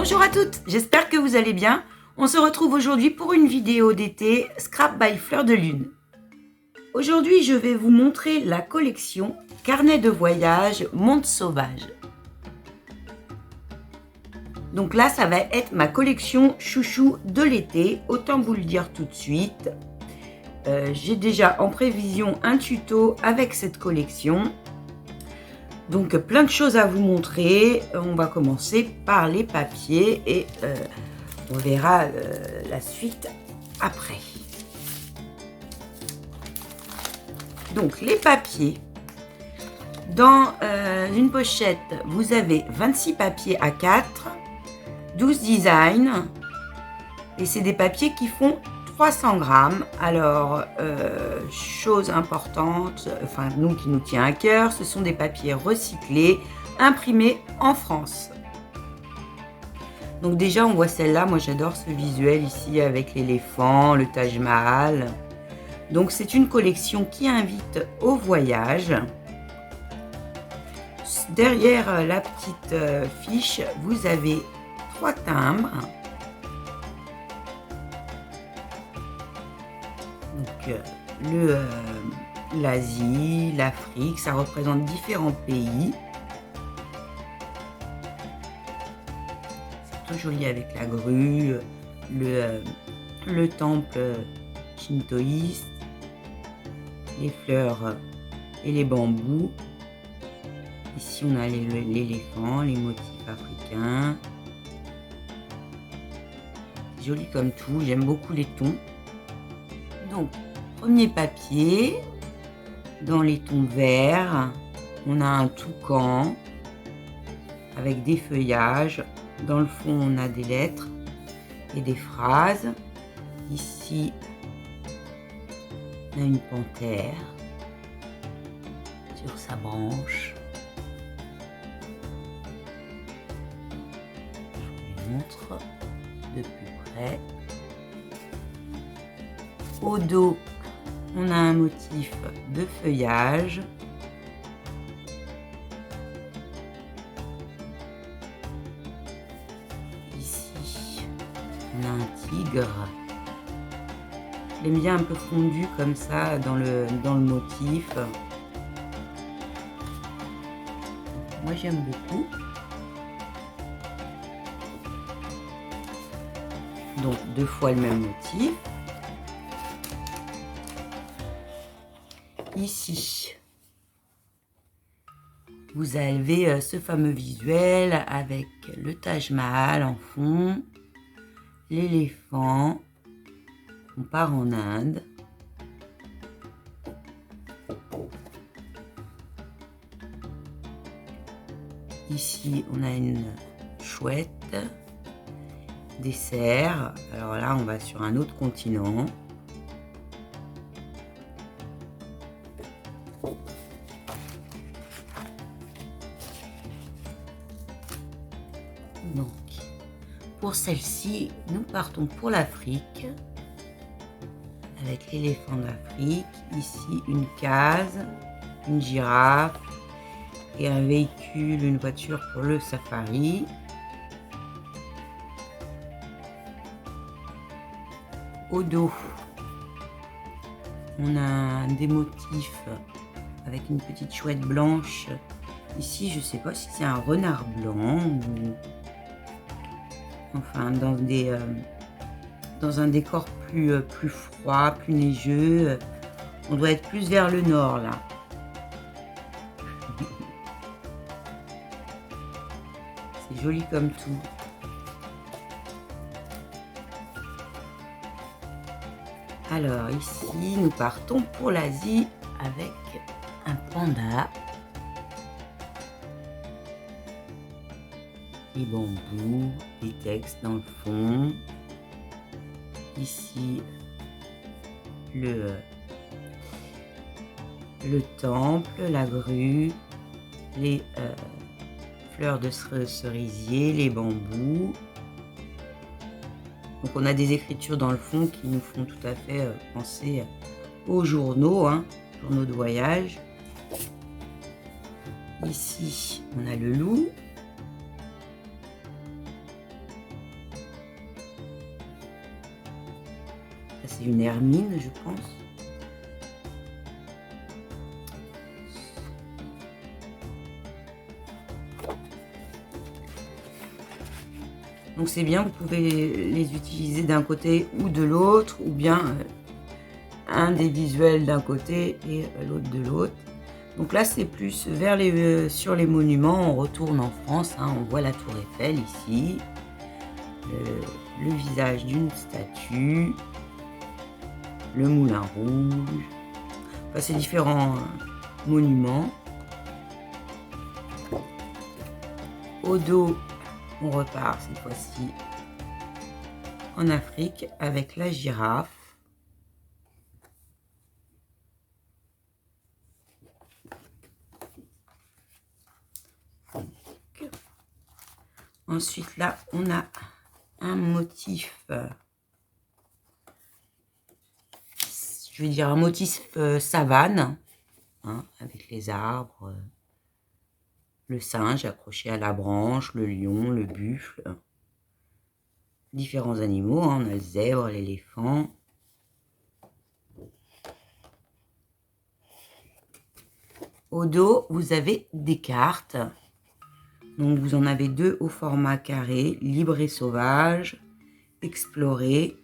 Bonjour à toutes, j'espère que vous allez bien. On se retrouve aujourd'hui pour une vidéo d'été Scrap by Fleur de Lune. Aujourd'hui, je vais vous montrer la collection Carnet de voyage Monde Sauvage. Donc là, ça va être ma collection chouchou de l'été, autant vous le dire tout de suite. J'ai déjà en prévision un tuto avec cette collection. Donc plein de choses à vous montrer. On va commencer par les papiers et on verra la suite après. Donc les papiers. Dans une pochette, vous avez 26 papiers A4, 12 designs et c'est des papiers qui font 300 grammes. Alors, chose importante, enfin nous qui nous tient à cœur, ce sont des papiers recyclés, imprimés en France. Donc déjà on voit celle-là, moi j'adore ce visuel ici avec l'éléphant, le Taj Mahal. Donc c'est une collection qui invite au voyage. Derrière la petite fiche, vous avez 3 timbres. Donc l'Asie, l'Afrique, ça représente différents pays. C'est tout joli avec la grue, le temple shintoïste, les fleurs et les bambous. Ici on a l'éléphant, les motifs africains. C'est joli comme tout, j'aime beaucoup les tons. Donc, premier papier, dans les tons verts, on a un toucan avec des feuillages. Dans le fond, on a des lettres et des phrases. Ici, on a une panthère sur sa branche. Je vous montre de plus près. Au dos, on a un motif de feuillage. Ici, on a un tigre. J'aime bien un peu fondu comme ça dans le motif. Moi, j'aime beaucoup. Donc, 2 fois le même motif. Ici, vous avez ce fameux visuel avec le Taj Mahal en fond, l'éléphant, on part en Inde. Ici, on a une chouette, des cerfs. Alors là, on va sur un autre continent. Donc, pour celle-ci, nous partons pour l'Afrique avec l'éléphant d'Afrique. Ici, une case, une girafe et un véhicule, une voiture pour le safari. Au dos, on a des motifs avec une petite chouette blanche. Ici, je ne sais pas si c'est un renard blanc ou... Enfin, dans un décor plus froid, plus neigeux. On doit être plus vers le nord, là. C'est joli comme tout. Alors, ici, nous partons pour l'Asie avec un panda. Les bambous, les textes dans le fond. Ici, le temple, la grue, les fleurs de cerisier, les bambous. Donc on a des écritures dans le fond qui nous font tout à fait penser aux journaux, journaux de voyage. Ici, on a le loup. c'est une hermine, je pense. Donc c'est bien, vous pouvez les utiliser d'un côté ou de l'autre, ou bien un des visuels d'un côté et l'autre de l'autre. Donc là c'est plus vers sur les monuments, on retourne en France, hein, on voit la tour Eiffel ici, le visage d'une statue, le Moulin Rouge, enfin c'est différents monuments. Au dos, on repart cette fois-ci en Afrique avec la girafe. Ensuite, là, on a un motif, je vais dire un motif savane, hein, avec les arbres, le singe accroché à la branche, le lion, le buffle, différents animaux, hein, on a le zèbre, l'éléphant. Au dos, vous avez des cartes. Donc vous en avez deux au format carré, libre et sauvage, explorer.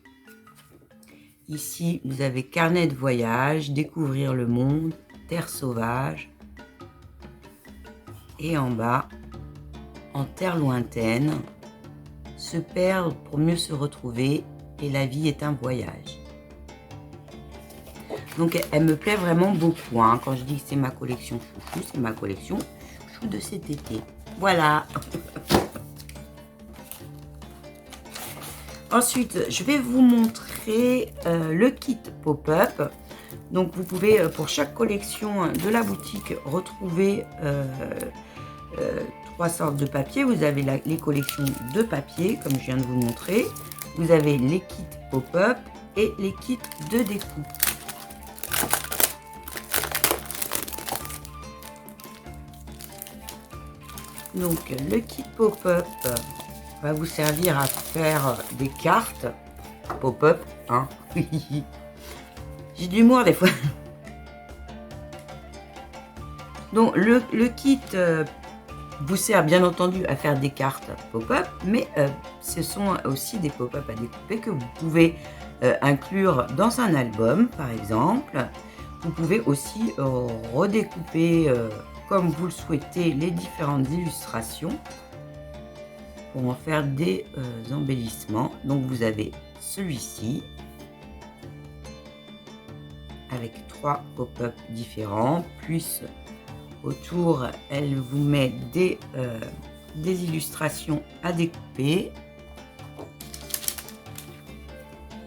Ici, vous avez carnet de voyage, découvrir le monde, terre sauvage. Et en bas, en terre lointaine, se perdre pour mieux se retrouver et la vie est un voyage. Donc elle me plaît vraiment beaucoup, hein. Quand je dis que c'est ma collection chouchou, c'est ma collection chouchou de cet été. Voilà. Ensuite, je vais vous montrer le kit pop-up. Donc, vous pouvez, pour chaque collection de la boutique, retrouver 3 sortes de papier. Vous avez les collections de papier, comme je viens de vous montrer. Vous avez les kits pop-up et les kits de découpe. Donc le kit pop-up va vous servir à faire des cartes pop-up, hein. J'ai de l'humour des fois. Donc le kit vous sert bien entendu à faire des cartes pop-up, mais ce sont aussi des pop-up à découper que vous pouvez inclure dans un album par exemple. Vous pouvez aussi redécouper comme vous le souhaitez les différentes illustrations pour en faire des embellissements. Donc vous avez celui-ci avec 3 pop-up différents, plus autour elle vous met des illustrations à découper.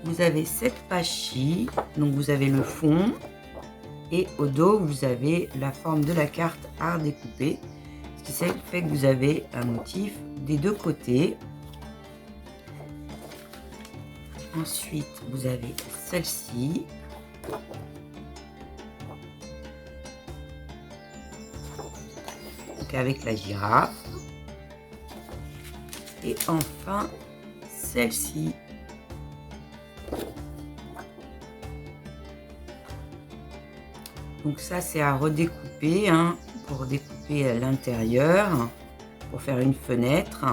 Vous avez cette page-ci, donc vous avez le fond. Et au dos, vous avez la forme de la carte à découper, ce qui fait que vous avez un motif des deux côtés. Ensuite, vous avez celle-ci. Donc avec la girafe. Et enfin, celle-ci. Donc ça c'est à redécouper, hein, pour découper l'intérieur, pour faire une fenêtre.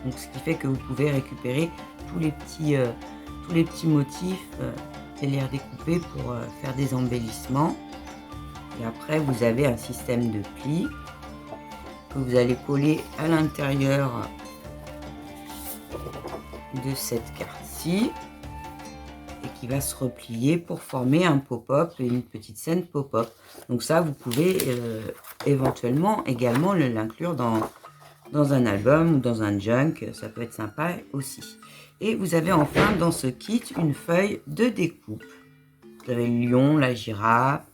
Donc ce qui fait que vous pouvez récupérer tous les petits motifs et les redécouper pour faire des embellissements. Et après vous avez un système de plis que vous allez coller à l'intérieur de cette carte-ci. Et qui va se replier pour former un pop-up et une petite scène pop-up. Donc ça, vous pouvez éventuellement également l'inclure dans un album ou dans un junk. Ça peut être sympa aussi. Et vous avez enfin dans ce kit une feuille de découpe. Vous avez le lion, la girafe,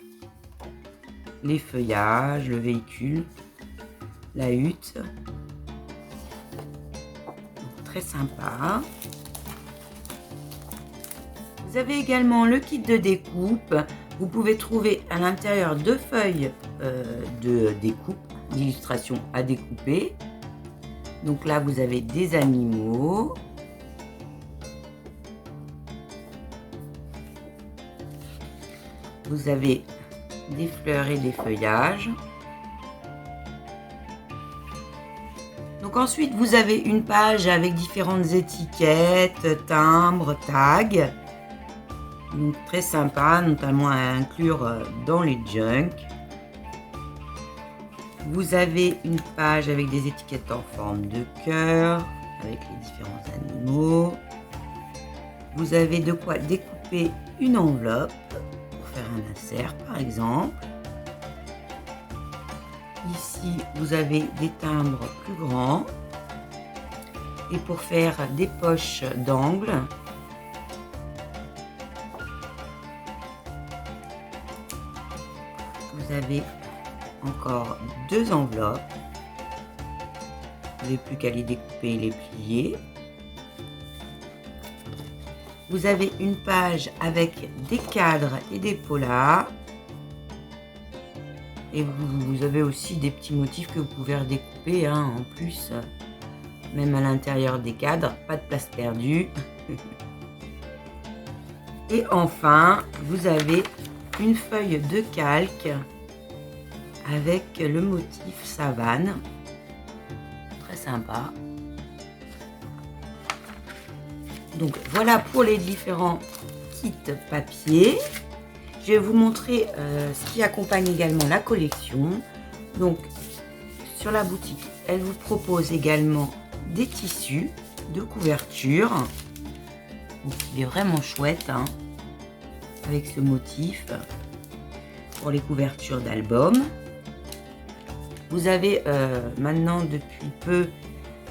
les feuillages, le véhicule, la hutte. Donc, très sympa. Vous avez également le kit de découpe. Vous pouvez trouver à l'intérieur 2 feuilles de découpe, d'illustration à découper. Donc là, vous avez des animaux. vous avez des fleurs et des feuillages. Donc ensuite, vous avez une page avec différentes étiquettes, timbres, tags. Donc très sympa, notamment à inclure dans les junk. Vous avez une page avec des étiquettes en forme de cœur, avec les différents animaux. Vous avez de quoi découper une enveloppe pour faire un insert par exemple. Ici, vous avez des timbres plus grands. Et pour faire des poches d'angle, vous avez encore deux enveloppes. Vous n'avez plus qu'à les découper et les plier. Vous avez une page avec des cadres et des polars. Et vous avez aussi des petits motifs que vous pouvez redécouper en plus, même à l'intérieur des cadres, pas de place perdue. Et enfin, vous avez une feuille de calque avec le motif savane, très sympa. Donc voilà pour les différents kits papier. Je vais vous montrer ce qui accompagne également la collection. Donc sur la boutique, elle vous propose également des tissus de couverture. Donc, il est vraiment chouette avec ce motif pour les couvertures d'albums. Vous avez maintenant depuis peu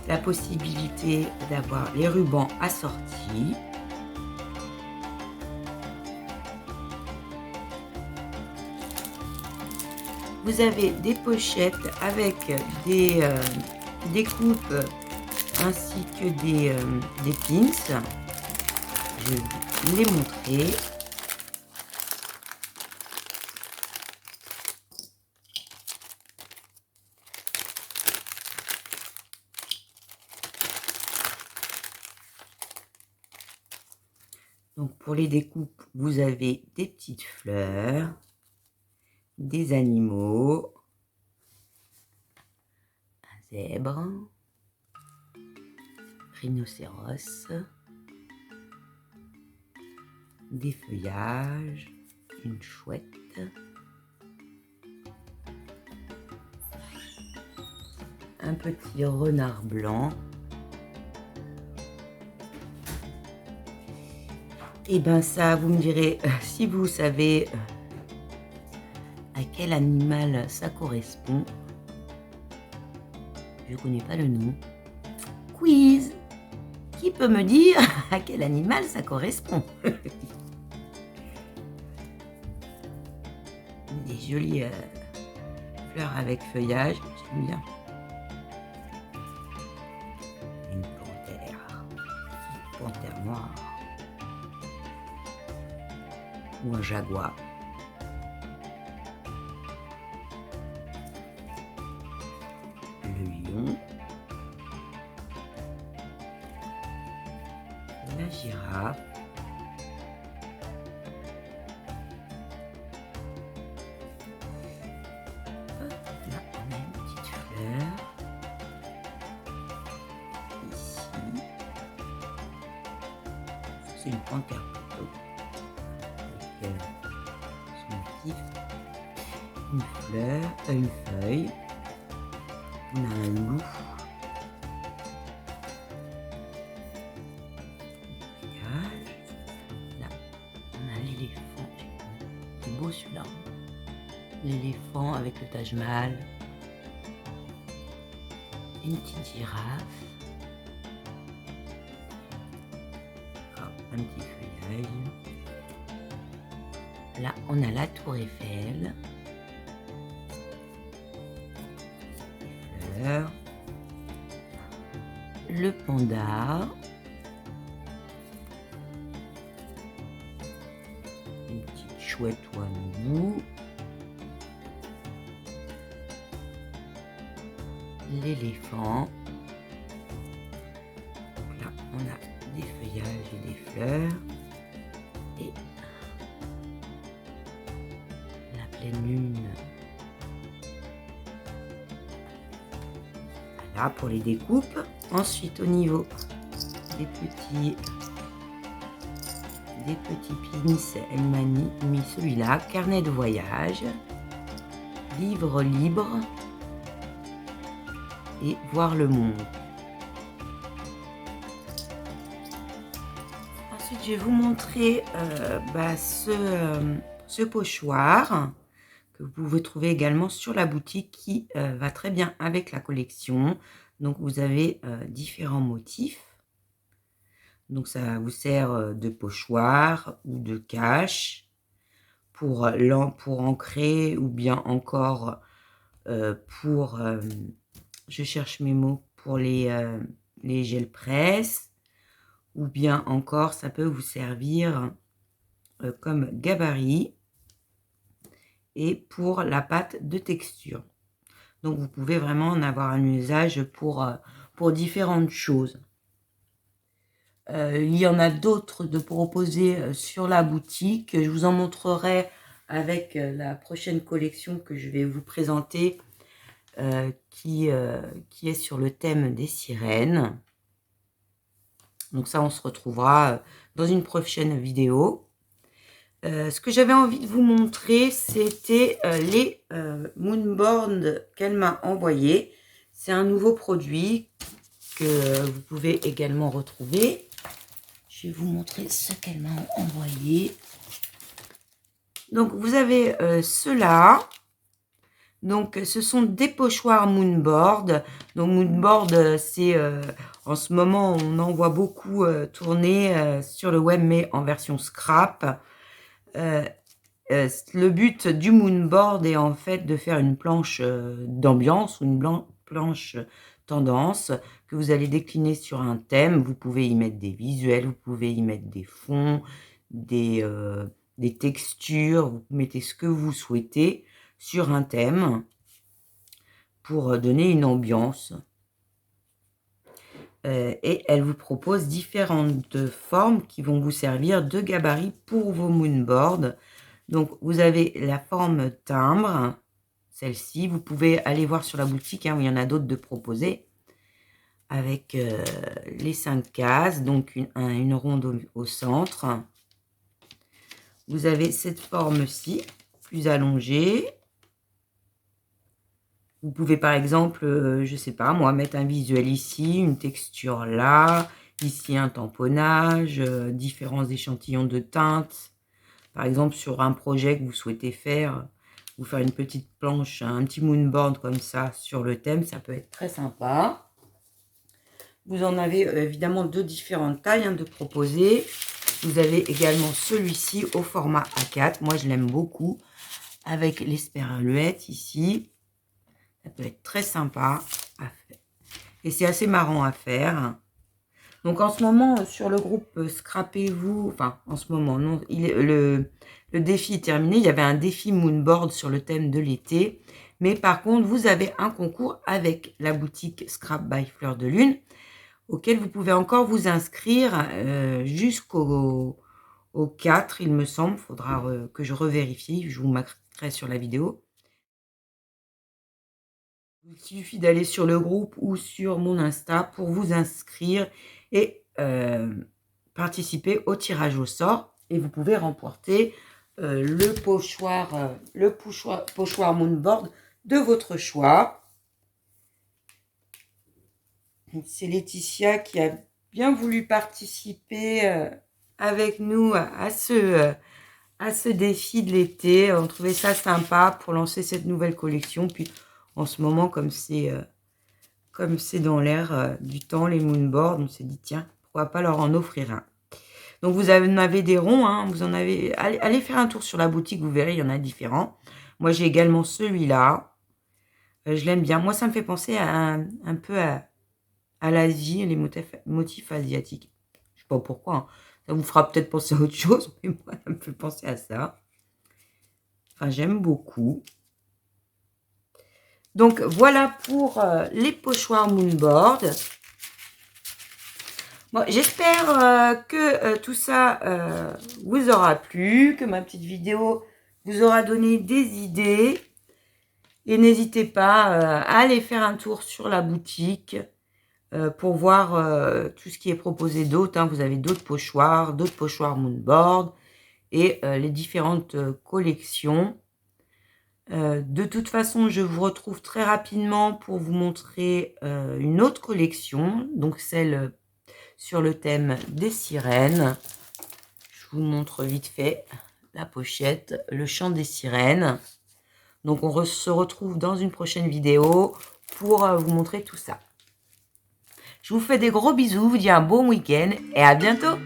la possibilité d'avoir les rubans assortis. Vous avez des pochettes avec des coupes ainsi que des pins. Je vais vous les montrer. Donc pour les découpes, vous avez des petites fleurs, des animaux, un zèbre, rhinocéros, des feuillages, une chouette, un petit renard blanc. Et ben ça, vous me direz si vous savez à quel animal ça correspond. Je connais pas le nom. Quiz! Qui peut me dire à quel animal ça correspond? Des jolies fleurs avec feuillage, j'aime bien. Une panthère noire. Ou un jaguar. Le lion. La girafe. Là, on a une petite fleur. Ici. C'est une panthère plutôt. Son motif, une fleur, une feuille, on a un loup, là on a l'éléphant, c'est beau celui-là, l'éléphant avec le Taj Mahal, une petite girafe, un petit feuillage. Là, on a la tour Eiffel, les fleurs, le panda, une petite chouette ou un hibou, l'éléphant. Là, on a des feuillages et des fleurs. Et pleine lune. Voilà pour les découpes. Ensuite, au niveau des petits pins, elle m'a mis celui-là, carnet de voyage, livre libre et voir le monde. Ensuite, je vais vous montrer ce pochoir que vous pouvez trouver également sur la boutique qui va très bien avec la collection. Donc, vous avez différents motifs. Donc, ça vous sert de pochoir ou de cache pour ancrer ou bien encore je cherche mes mots, pour les gels presse, ou bien encore ça peut vous servir comme gabarit et pour la pâte de texture. Donc vous pouvez vraiment en avoir un usage pour différentes choses. Il y en a d'autres de proposer sur la boutique. Je vous en montrerai avec la prochaine collection que je vais vous présenter, qui est sur le thème des sirènes. Donc ça, on se retrouvera dans une prochaine vidéo. Ce que j'avais envie de vous montrer, c'était les moonboards qu'elle m'a envoyé. C'est un nouveau produit que vous pouvez également retrouver. Je vais vous montrer ce qu'elle m'a envoyé. Donc, vous avez ceux-là. Donc, ce sont des pochoirs moonboard. Donc, moonboard, c'est en ce moment, on en voit beaucoup tourner sur le web, mais en version scrap. Le but du moonboard est en fait de faire une planche d'ambiance ou une planche tendance que vous allez décliner sur un thème. Vous pouvez y mettre des visuels, vous pouvez y mettre des fonds, des textures, vous mettez ce que vous souhaitez sur un thème pour donner une ambiance. Et elle vous propose différentes formes qui vont vous servir de gabarit pour vos moonboards. Donc, vous avez la forme timbre, celle-ci. Vous pouvez aller voir sur la boutique, où il y en a d'autres de proposer, avec les 5 cases, donc une ronde au centre. Vous avez cette forme-ci, plus allongée. Vous pouvez par exemple, je sais pas moi, mettre un visuel ici, une texture là, ici un tamponnage, différents échantillons de teintes. Par exemple, sur un projet que vous souhaitez faire, vous faire une petite planche, un petit moonboard comme ça sur le thème, ça peut être très sympa. Vous en avez évidemment de différentes tailles de proposer. Vous avez également celui-ci au format A4. Moi, je l'aime beaucoup avec l'esperluette ici. Ça peut être très sympa à faire. Et c'est assez marrant à faire. Donc, en ce moment, sur le groupe Scrapez-vous, enfin, en ce moment, non, le défi est terminé. Il y avait un défi moonboard sur le thème de l'été. Mais par contre, vous avez un concours avec la boutique Scrap by Fleur de Lune, auquel vous pouvez encore vous inscrire jusqu'au 4, il me semble. Il faudra que je revérifie. Je vous marquerai sur la vidéo. Il suffit d'aller sur le groupe ou sur mon Insta pour vous inscrire et participer au tirage au sort. Et vous pouvez remporter le pochoir moonboard de votre choix. C'est Laetitia qui a bien voulu participer avec nous à ce défi de l'été. On trouvait ça sympa pour lancer cette nouvelle collection. Puis en ce moment, comme c'est dans l'air du temps, les moonboards, on s'est dit, tiens, pourquoi pas leur en offrir un. Donc, vous en avez des ronds, vous en avez... Allez faire un tour sur la boutique, vous verrez, il y en a différents. Moi, j'ai également celui-là. Je l'aime bien. Moi, ça me fait penser un peu à l'Asie, les motifs asiatiques. Je sais pas pourquoi. Ça vous fera peut-être penser à autre chose, mais moi, ça me fait penser à ça. Enfin, j'aime beaucoup. Donc, voilà pour les pochoirs moonboard. Bon, j'espère que tout ça vous aura plu, que ma petite vidéo vous aura donné des idées. Et n'hésitez pas à aller faire un tour sur la boutique pour voir tout ce qui est proposé d'autre. Hein. Vous avez d'autres pochoirs moonboard et les différentes collections. De toute façon, je vous retrouve très rapidement pour vous montrer une autre collection, donc celle sur le thème des sirènes. Je vous montre vite fait la pochette, le chant des sirènes. Donc on se retrouve dans une prochaine vidéo pour vous montrer tout ça. Je vous fais des gros bisous, vous dis un bon week-end et à bientôt!